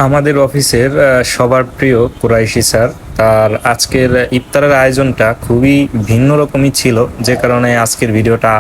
আমাদের অফিসের সবার প্রিয় কুরাইশি স্যার, তার আজকের ইফতারের আয়োজনটা খুবই ভিন্ন রকমই ছিল, যে কারণে আজকের ভিডিওটা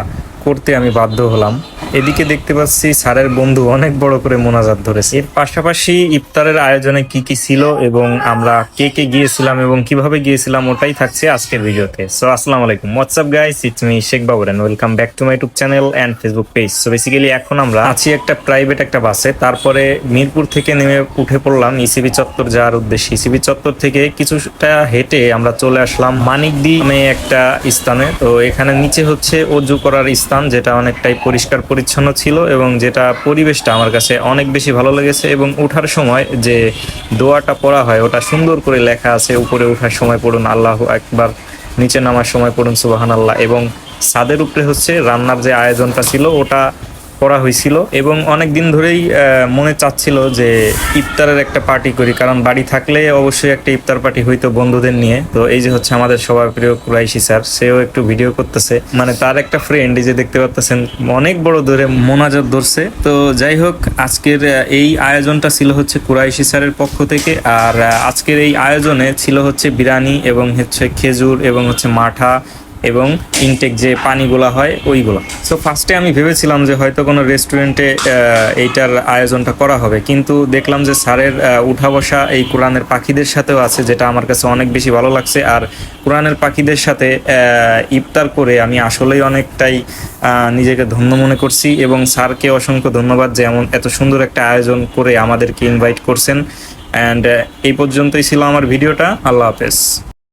করতে আমি বাধ্য হলাম। এদিকে দেখতে পাচ্ছি স্যারের বন্ধু অনেক বড় করে মোনাজাত ধরেছে। এর পাশাপাশি ইফতারের আয়োজনে কি কি ছিল এবং আমরা কে কে গিয়েছিলাম এবং কিভাবে গিয়েছিলাম ওটাই থাকছে আজকের ভিডিওতে। সো আসসালামু আলাইকুম, what's up guys, it's me Sheikh Babar and welcome back to my YouTube channel and Facebook page. So basically এখন আমরা আছি একটা প্রাইভেট একটা বাসে, তারপরে মিরপুর থেকে নেমে উঠে পড়লাম ইসিবি চত্বর যাওয়ার উদ্দেশ্যে। ইসিবি চত্বর থেকে কিছুটা হেঁটে আমরা চলে আসলাম মানিকদি নামে একটা স্থানে। তো এখানে নিচে হচ্ছে অজু করার স্থান, যেটা অনেকটাই পরিষ্কার পরিচ্ছন্ন ছিল এবং যেটা পরিবেশটা আমার কাছে অনেক বেশি ভালো লেগেছে। এবং ওঠার সময় যে দোয়াটা পড়া হয় ওটা সুন্দর করে লেখা আছে, উপরে ওঠার সময় পড়ুন আল্লাহু আকবার, নিচে নামার সময় পড়ুন সুবহানাল্লাহ। এবং ছাদের উপরে হচ্ছে রান্নার যে আয়োজনটা ছিল ওটা করা হয়েছিল এবং অনেক দিন ধরেই মনে চাচ্ছিল যে ইফতারের একটা পার্টি করি, কারণ বাড়ি থাকলে অবশ্যই একটা ইফতার পার্টি হইতো বন্ধুদের নিয়ে। তো এই যে হচ্ছে আমাদের সবার প্রিয় কুরাইশি স্যার, সেও একটু ভিডিও করতেছে, মানে তার একটা ফ্রেন্ড এই যে দেখতে পাচ্ছেন অনেক বড় ধরে মোনাজাত ধরছে। তো যাই হোক, আজকের এই আয়োজনটা ছিল হচ্ছে কুরাইশি স্যারের পক্ষ থেকে। আর আজকের এই আয়োজনে ছিল হচ্ছে বিরিয়ানি এবং হচ্ছে খেজুর এবং হচ্ছে মাঠা এবং ইনটেক যে পানিগুলা হয় ওইগুলো। সো ফার্স্টে আমি ভেবেছিলাম যে হয়তো কোনো রেস্টুরেন্টে এইটার আয়োজনটা করা হবে, কিন্তু দেখলাম যে স্যারের উঠা বসা এই কোরআনের পাখিদের সাথেও আছে, যেটা আমার কাছে অনেক বেশি ভালো লাগছে। আর কোরআনের পাখিদের সাথে ইফতার করে আমি আসলেই অনেকটাই নিজেকে ধন্য মনে করছি এবং স্যারকে অসংখ্য ধন্যবাদ যে এত সুন্দর একটা আয়োজন করে আমাদেরকে ইনভাইট করছেন। অ্যান্ড এই পর্যন্তই ছিল আমার ভিডিওটা। আল্লাহ হাফেজ।